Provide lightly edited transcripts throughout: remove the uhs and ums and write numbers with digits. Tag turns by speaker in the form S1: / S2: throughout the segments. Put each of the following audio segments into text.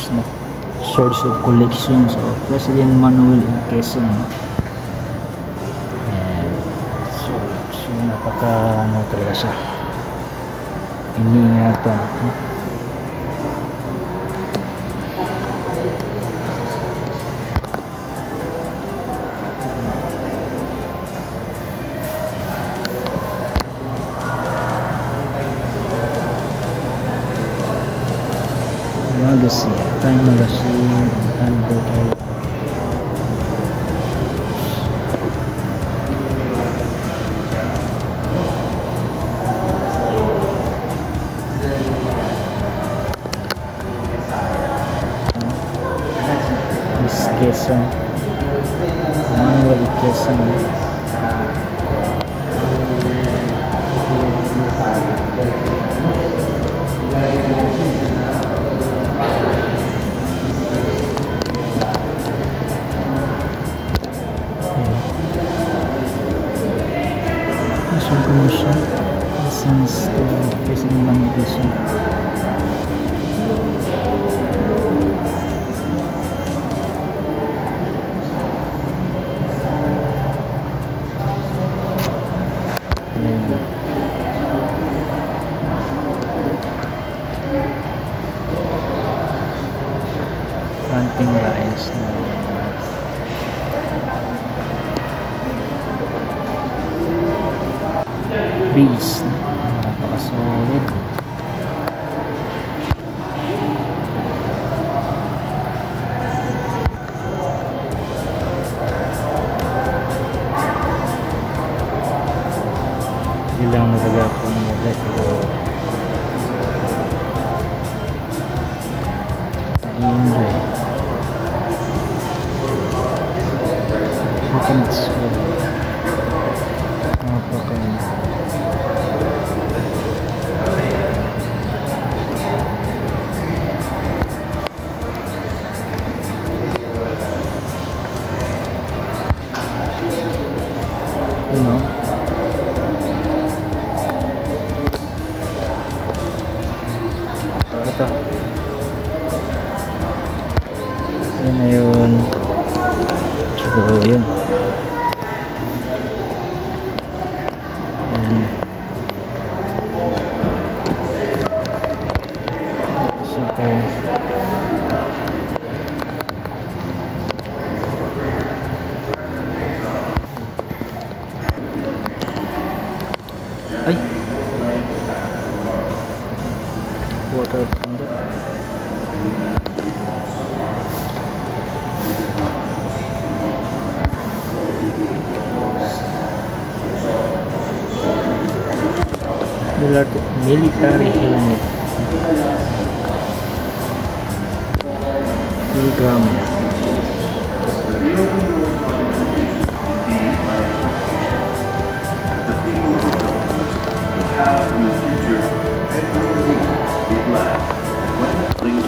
S1: books, no? Source of collections of President Manuel M. Quezon. And so napaka ano talaga siya, iniingatan, no? Magazine, Time Magazine, and Miss Quezon, Manuel Quezon. National Commission, license to President Manuel Quezon. Hunting lines na base, napaka-solid. Ilang nagagapon nila pero enjoy. It's you know, ito yun na yun, siguro yun. Ay, water thunder. Military helmet. Program.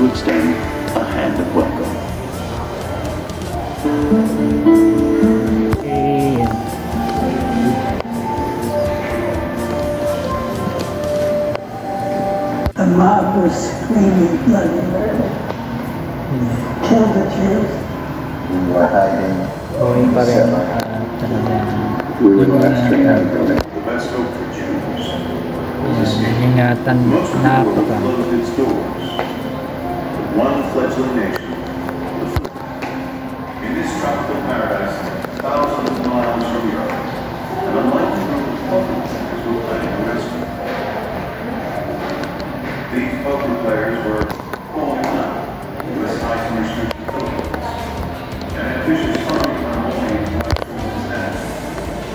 S2: To extend a hand of welcome.
S3: The mob was screaming bloody murder. Kill the Jews.
S2: We were hiding.
S1: Going pa rin talaga.
S2: We were left to have the best hope for Jews.
S1: Ingatan, napaka.
S2: One fledgling nation. In this tropical paradise, thousands of miles from Europe, an unlikely group of poker players were planning a rescue. These poker players were calling out U.S. High Commissioner to Philippines, and ambitious target not only by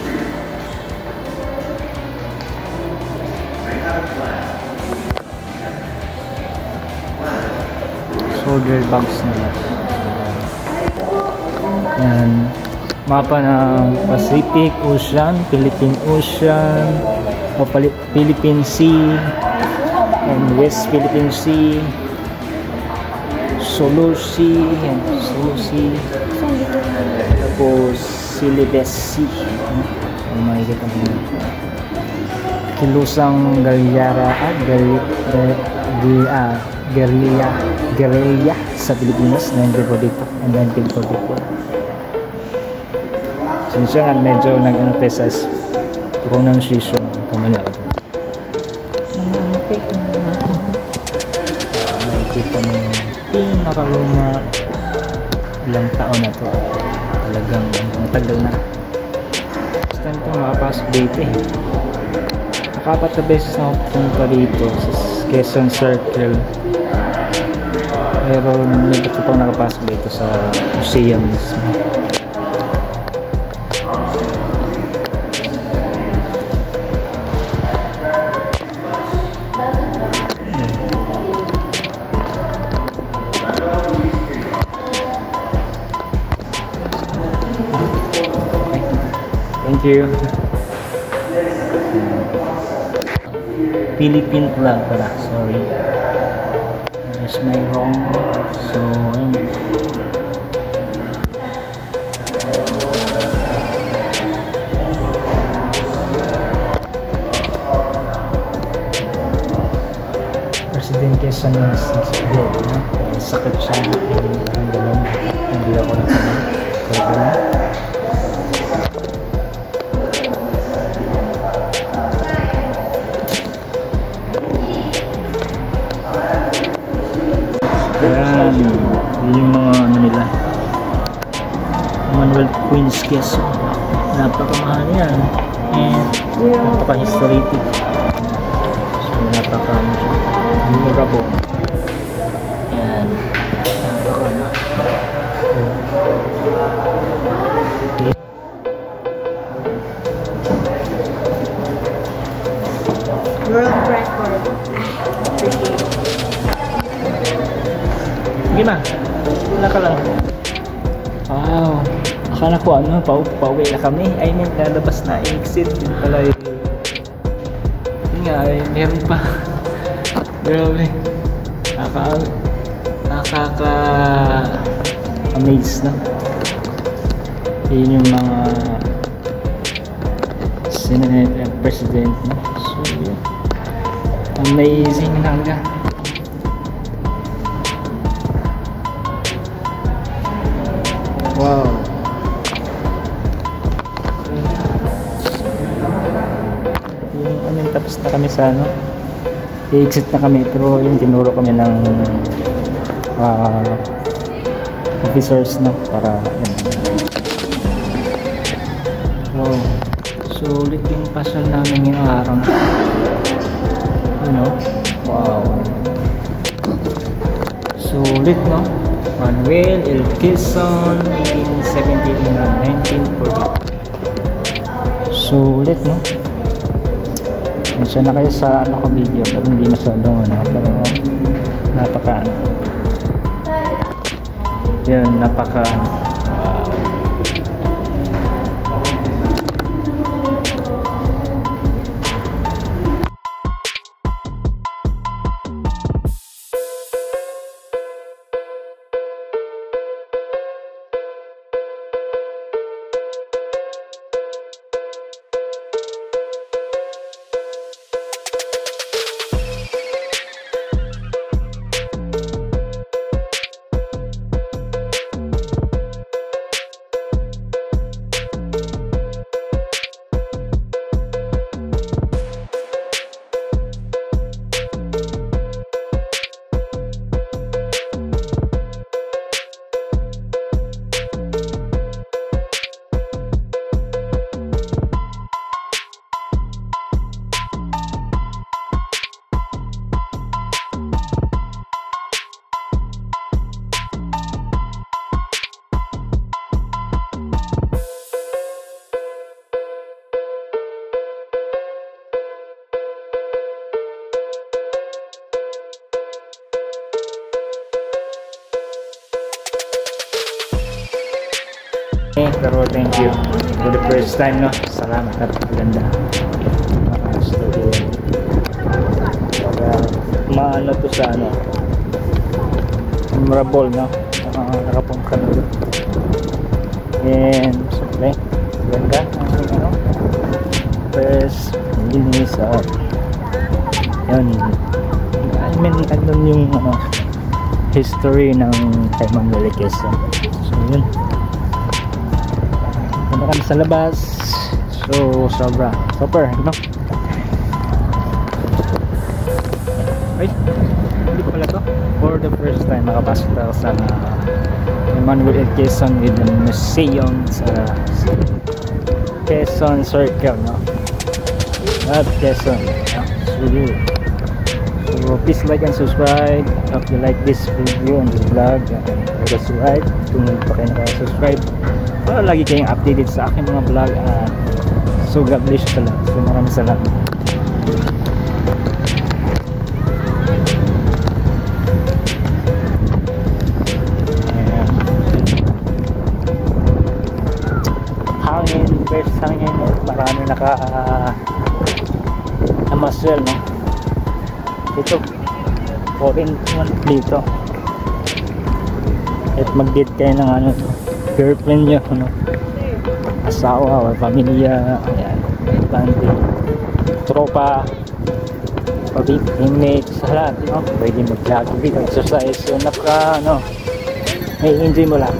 S2: freedom. They had a plan.
S1: Soldier bags nila. Yan, mapa ng Pacific Ocean, Philippine Ocean, o Philippine Sea, and West Philippine Sea, Sulu Sea, yan, Sulu Sea, tapos Celebes Sea. Ang makikita mo yun. Kilusang Galyara at Guerrilla guerrilla sa Pilipinas 1944. Sinsya nga medyo nag-ano tayo sa pronunciation kamali ako. Nakikita mo yung pinakaluma ilang taon na to. Talagang matagal na. Basta nito makapasok dito eh. Nakapat na beses na ako punta dito sa Quezon Circle. Pero hindi ko pang nakapasok dito sa museum mismo. Thank you. Philippine flag pala, sorry. There's my wrong. So, President Quezon is dead, no? Sakit siya. Ang galang. Hindi ako nagsabi. Ayan, yung mga ano nila, Commonwealth Queen's Quezon. Napakamahal yan and napaka-historic. So napaka-mura po. Ayan,
S4: World record.
S1: Sige na, wala ka lang. Wow, akala ko ano, pauwi na kami. I mean, lalabas na, exit. Yun pala yun. Yun nga, meron pa. Grabe. Nakaka-amaze na. Yun yung mga Senate and President. No? So, yun. Amazing hanggang. Wow. Yung tapos na kami sa ano. I-exit na kami pero yung tinuro kami ng officers no para yun. Wow. Sulit yung pasal namin ngayong araw. You know? Wow. Sulit no? Manuel L. Quezon 1870-1940. Sulit no? Masya na kayo sa ano ko video pero hindi masyadong ano pero napaka ano yun napaka pero thank you for the first time no. Salamat at ganda. Maano to sa ano memorable no. Nakapungka na doon. And siyempre ganda ano first linis at yun I mean andun yung ano history ng kay Manuel Quezon. So yun, punta kami sa labas. So super, no? Ay, hindi ko pala to. For the first time makapasok tayo sa Manuel Quezon with the museum sa Quezon Circle, no? At Quezon, no? So please like and subscribe if you like this video and this vlog, and subscribe kung hindi pa kayo nakasubscribe para lagi kayong updated sa aking mga vlog. So God bless you talaga. So maraming salamat. First hangin, marami namasyal, no? Ito foreign dito at mag-date kayo ng ano, girlfriend nyo, no? Asawa or pamilya, ayan, tropa, teammate, sa lahat, no? Pwede mag-jogging, exercise, so napaka, ano, may enjoy mo lang.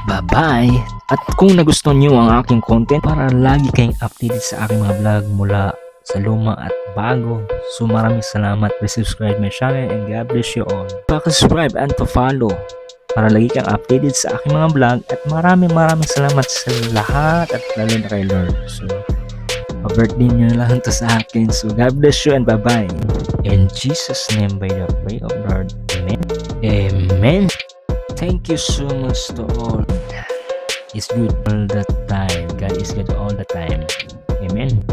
S1: Bye-bye! At kung nagustuhan nyo ang aking content, para lagi kayong updated sa aking mga vlog mula sa luma at bago, so maraming salamat. Please subscribe my channel and God bless you all. Pa-subscribe and pa-follow para lagi kang updated sa aking mga vlog, at maraming salamat sa lahat, at lalo na kay Lord. So pa-birthday nyo na lang to sa akin. So God bless you and bye-bye. In Jesus' name, by the way of Lord. Amen. Amen. Thank you so much to all. It's good all the time. God is good all the time. Amen.